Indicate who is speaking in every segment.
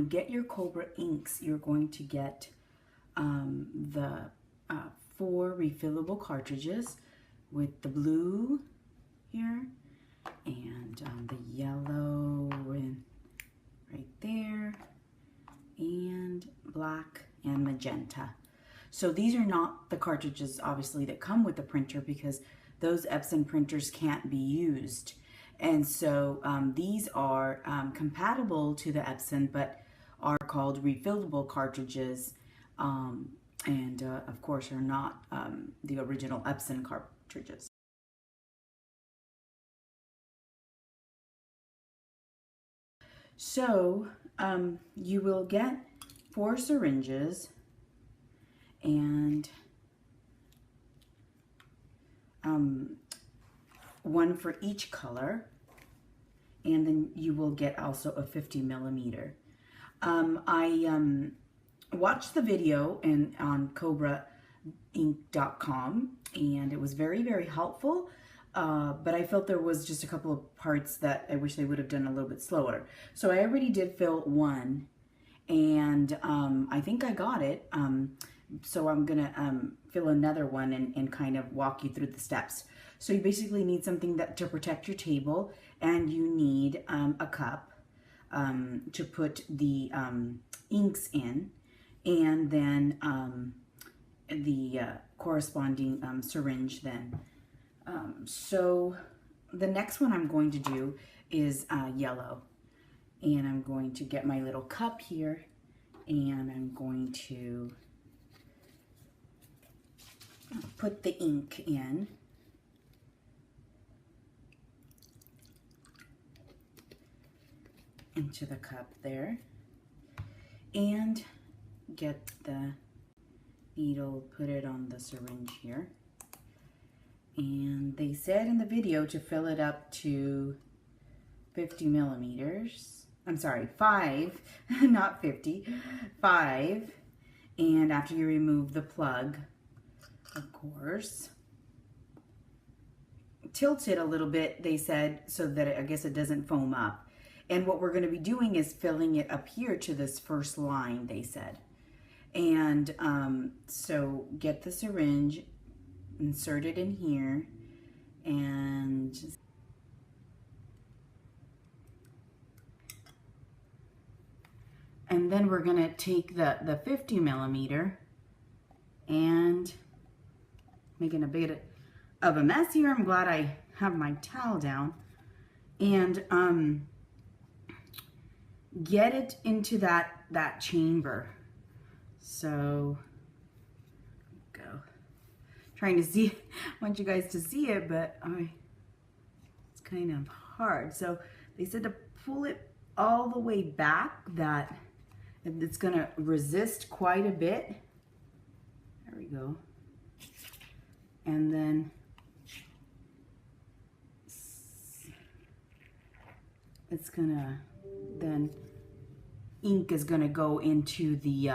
Speaker 1: get your Cobra inks, you're going to get the 4 refillable cartridges with the blue here and the yellow and right there and black and magenta. So these are not the cartridges obviously that come with the printer because those Epson printers can't be used. And so these are compatible to the Epson but are called refillable cartridges and of course are not the original Epson cartridges. So you will get 4 syringes and one for each color, and then you will get also a 50 millimeter. I watched the video on CobraInk.com, and it was very, very helpful. But I felt there was just a couple of parts that I wish they would have done a little bit slower. So I already did fill one, and I think I got it. So I'm gonna fill another one and kind of walk you through the steps. So you basically need something to protect your table, and you need a cup to put the inks in, and then the corresponding syringe then. So the next one I'm going to do is yellow, and I'm going to get my little cup here, and I'm going to put the ink in. Into the cup there, and get the needle, put it on the syringe here. And they said in the video to fill it up to 50 millimeters. I'm sorry, 5, not 50, 5. And after you remove the plug, of course, tilt it a little bit, they said, so that I guess it doesn't foam up. And what we're going to be doing is filling it up here to this first line, they said. And so get the syringe, insert it in here, and then we're going to take the 50 millimeter and making a bit of a mess here. I'm glad I have my towel down. And get it into that chamber. So go. Trying to see, I want you guys to see it, but it's kind of hard. So they said to pull it all the way back, that it's gonna resist quite a bit. There we go. And then it's gonna, then ink is gonna go into the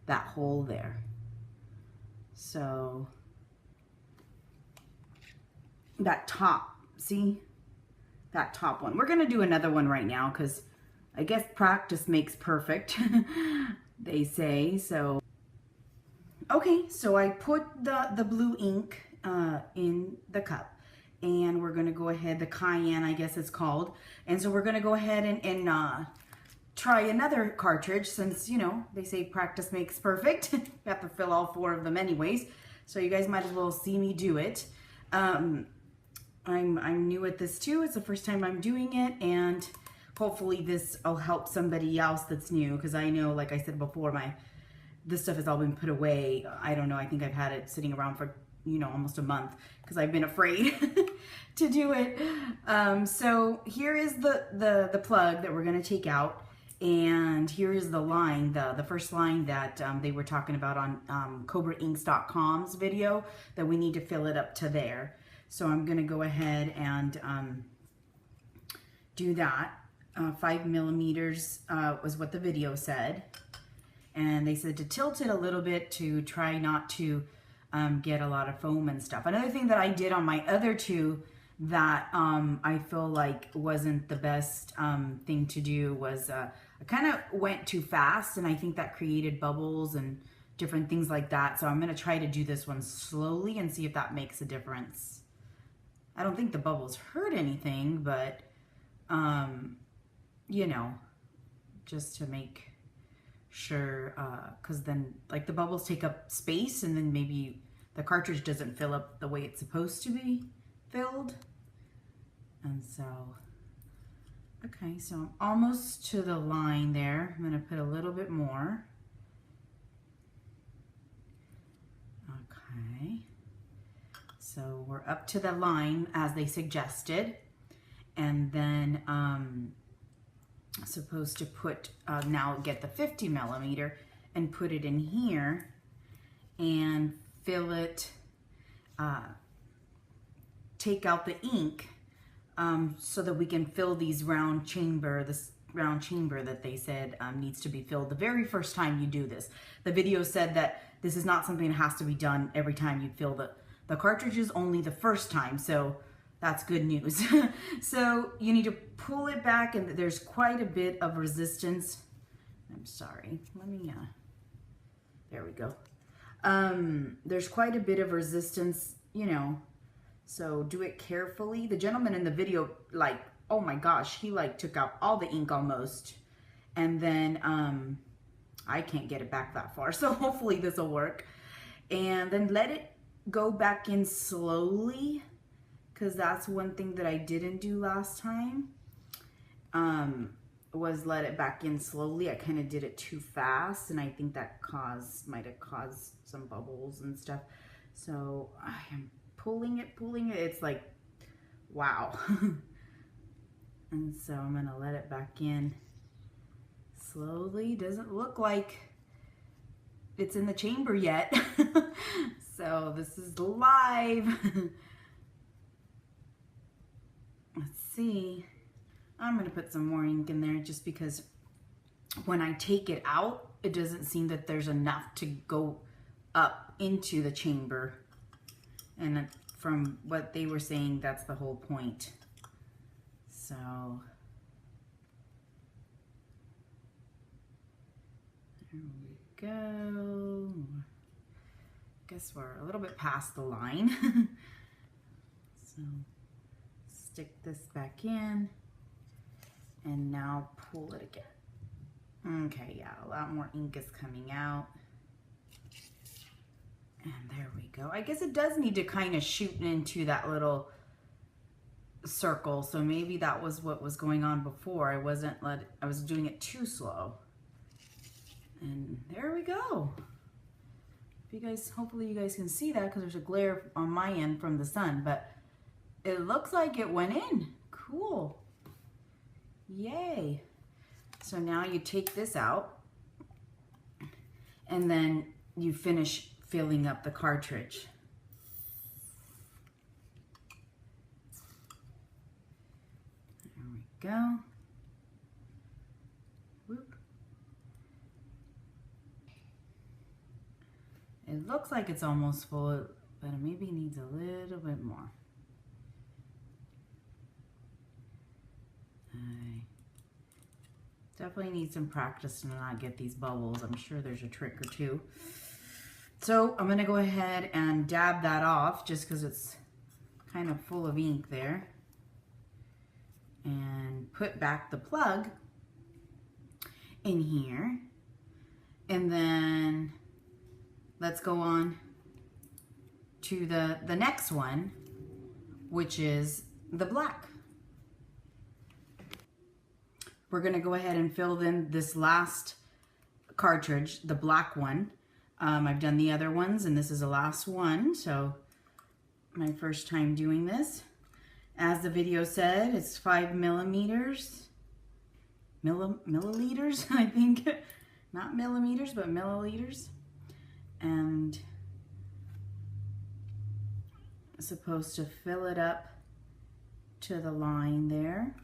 Speaker 1: that hole there. So that top, see that top one. We're gonna do another one right now because I guess practice makes perfect, they say. So okay, so I put the blue ink in the cup, and we're gonna go ahead, the cayenne I guess it's called, and so we're gonna go ahead and try another cartridge, since, you know, they say practice makes perfect. You have to fill all 4 of them anyways, so you guys might as well see me do it. I'm new at this too. It's the first time I'm doing it, and hopefully this will help somebody else that's new, because I know, like I said before, this stuff has all been put away. I don't know, I think I've had it sitting around for, you know, almost a month, because I've been afraid to do it. So here is the plug that we're going to take out, and here is the line, the first line that they were talking about on CobraInks.com's video, that we need to fill it up to there. So I'm going to go ahead and do that. 5 millimeters was what the video said, and they said to tilt it a little bit to try not to get a lot of foam and stuff. Another thing that I did on my other 2 that I feel like wasn't the best thing to do was I kind of went too fast, and I think that created bubbles and different things like that. So I'm going to try to do this one slowly and see if that makes a difference. I don't think the bubbles hurt anything, but, you know, just to make sure, because then like the bubbles take up space and then maybe the cartridge doesn't fill up the way it's supposed to be filled. And so, okay, so I'm almost to the line there. I'm going to put a little bit more. Okay, so we're up to the line as they suggested. And then supposed to put, now get the 50 millimeter and put it in here and fill it, take out the ink so that we can fill these round chamber, this round chamber that they said needs to be filled the very first time you do this. The video said that this is not something that has to be done every time you fill the cartridges, only the first time, so that's good news. So you need to pull it back, and there's quite a bit of resistance. I'm sorry, let me, there we go. There's quite a bit of resistance, you know, so do it carefully. The gentleman in the video, like, oh my gosh, he like took out all the ink almost. And then I can't get it back that far, so hopefully this will work. And then let it go back in slowly, because that's one thing that I didn't do last time, was let it back in slowly. I kind of did it too fast, and I think that might have caused some bubbles and stuff. So I am pulling it. It's like, wow. And so I'm gonna let it back in slowly. Doesn't look like it's in the chamber yet. So this is live. Let's see. I'm gonna put some more ink in there just because when I take it out, it doesn't seem that there's enough to go up into the chamber. And from what they were saying, that's the whole point. So there we go. Guess we're a little bit past the line. So stick this back in and now pull it again. Okay, yeah, a lot more ink is coming out. And there we go. I guess it does need to kind of shoot into that little circle, so maybe that was what was going on before. I was doing it too slow. And there we go. If you guys, hopefully you guys can see that because there's a glare on my end from the sun, but it looks like it went in. Cool. Yay. So now you take this out and then you finish filling up the cartridge. There we go. Whoop. It looks like it's almost full, but it maybe needs a little bit more. I definitely need some practice to not get these bubbles. I'm sure there's a trick or two. So I'm gonna go ahead and dab that off just because it's kind of full of ink there. And put back the plug in here. And then let's go on to the next one, which is the black. We're gonna go ahead and fill in this last cartridge, the black one. I've done the other ones and this is the last one, so my first time doing this. As the video said, it's 5 milliliters, I think. Not millimeters, but milliliters. And I'm supposed to fill it up to the line there.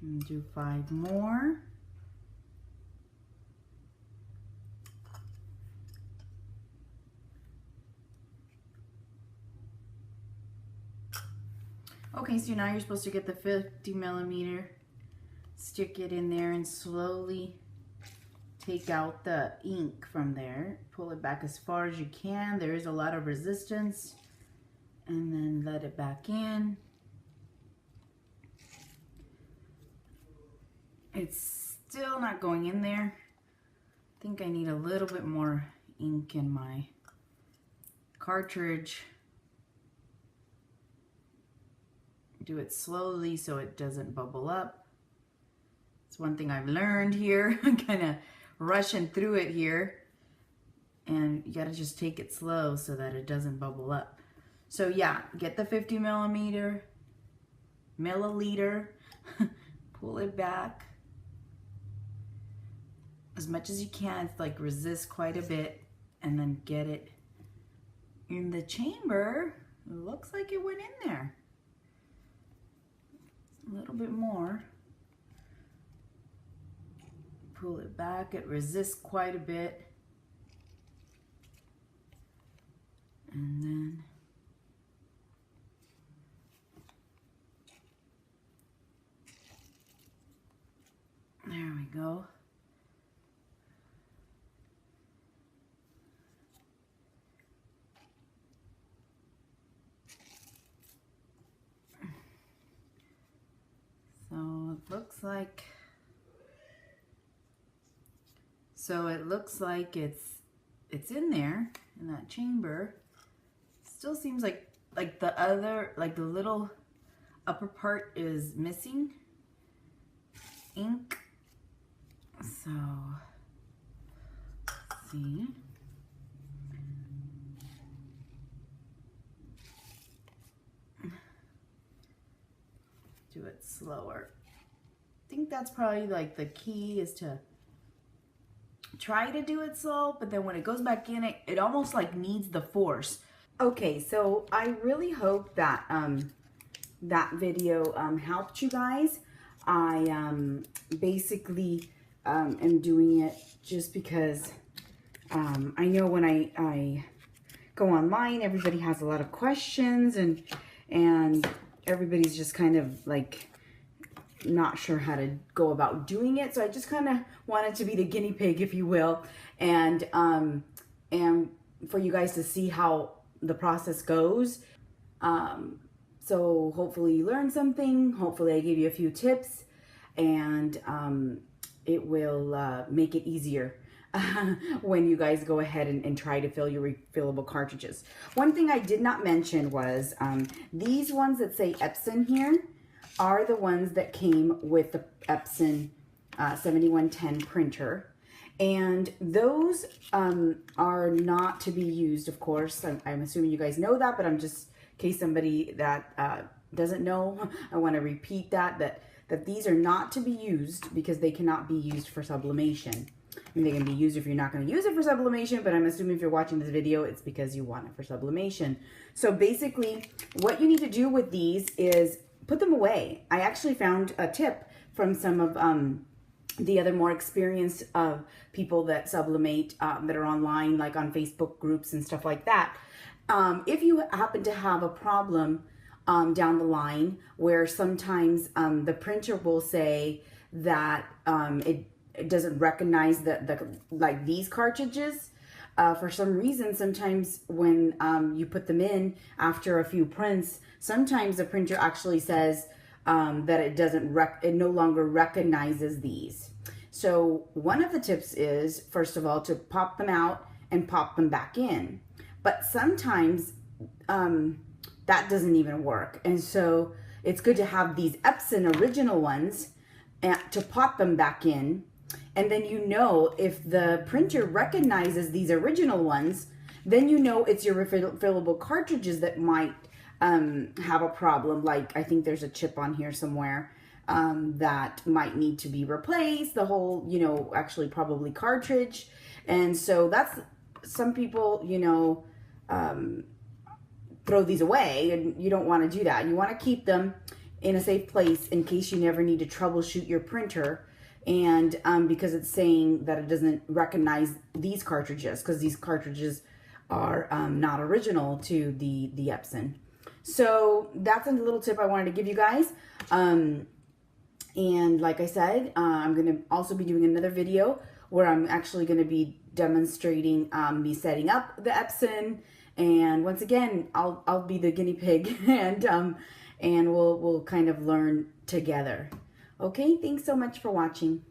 Speaker 1: And do 5 more. Okay, so now you're supposed to get the 50 millimeter, stick it in there and slowly take out the ink from there. Pull it back as far as you can. There is a lot of resistance. And then let it back in. It's still not going in there. I think I need a little bit more ink in my cartridge. Do it slowly so it doesn't bubble up. It's one thing I've learned here. I'm kind of rushing through it here. And you gotta just take it slow so that it doesn't bubble up. So yeah, get the 50 milliliter, pull it back as much as you can. It's like resist quite a bit, and then get it in the chamber. It looks like it went in there. A little bit more. Pull it back, it resists quite a bit. And then there we go. So it looks like it's in there in that chamber. Still seems like the little upper part is missing ink. So let's see. Do it slower. I think that's probably like the key, is to try to do it slow, but then when it goes back in, it almost like needs the force. Okay, so I really hope that that video helped you guys. I basically am doing it just because I know when I go online, everybody has a lot of questions, and everybody's just kind of like not sure how to go about doing it. So I just kind of wanted to be the guinea pig, if you will, and for you guys to see how the process goes. So hopefully you learned something. Hopefully I gave you a few tips, and it will make it easier when you guys go ahead and try to fill your refillable cartridges. One thing I did not mention was these ones that say Epson here are the ones that came with the Epson 7110 printer. And those are not to be used, of course. I'm assuming you guys know that, but I'm just, in case somebody that doesn't know, I want to repeat that these are not to be used because they cannot be used for sublimation. I mean, they can be used if you're not going to use it for sublimation, but I'm assuming if you're watching this video, it's because you want it for sublimation. So basically, what you need to do with these is put them away. I actually found a tip from some of the other more experienced people that sublimate that are online, like on Facebook groups and stuff like that. If you happen to have a problem down the line where sometimes the printer will say that it doesn't recognize like these cartridges, for some reason, sometimes when you put them in after a few prints, sometimes the printer actually says that it no longer recognizes these. So one of the tips is, first of all, to pop them out and pop them back in. But sometimes that doesn't even work. And so it's good to have these Epson original ones to pop them back in. And then you know, if the printer recognizes these original ones, then you know it's your refillable cartridges that might have a problem. Like, I think there's a chip on here somewhere that might need to be replaced, the whole, you know, actually probably cartridge. And so that's, some people, you know, throw these away, and you don't want to do that. You want to keep them in a safe place in case you never need to troubleshoot your printer. And because it's saying that it doesn't recognize these cartridges, because these cartridges are not original to the Epson. So that's a little tip I wanted to give you guys. And like I said, I'm going to also be doing another video where I'm actually going to be demonstrating me setting up the Epson. And once again, I'll be the guinea pig, and we'll kind of learn together. Okay, thanks so much for watching.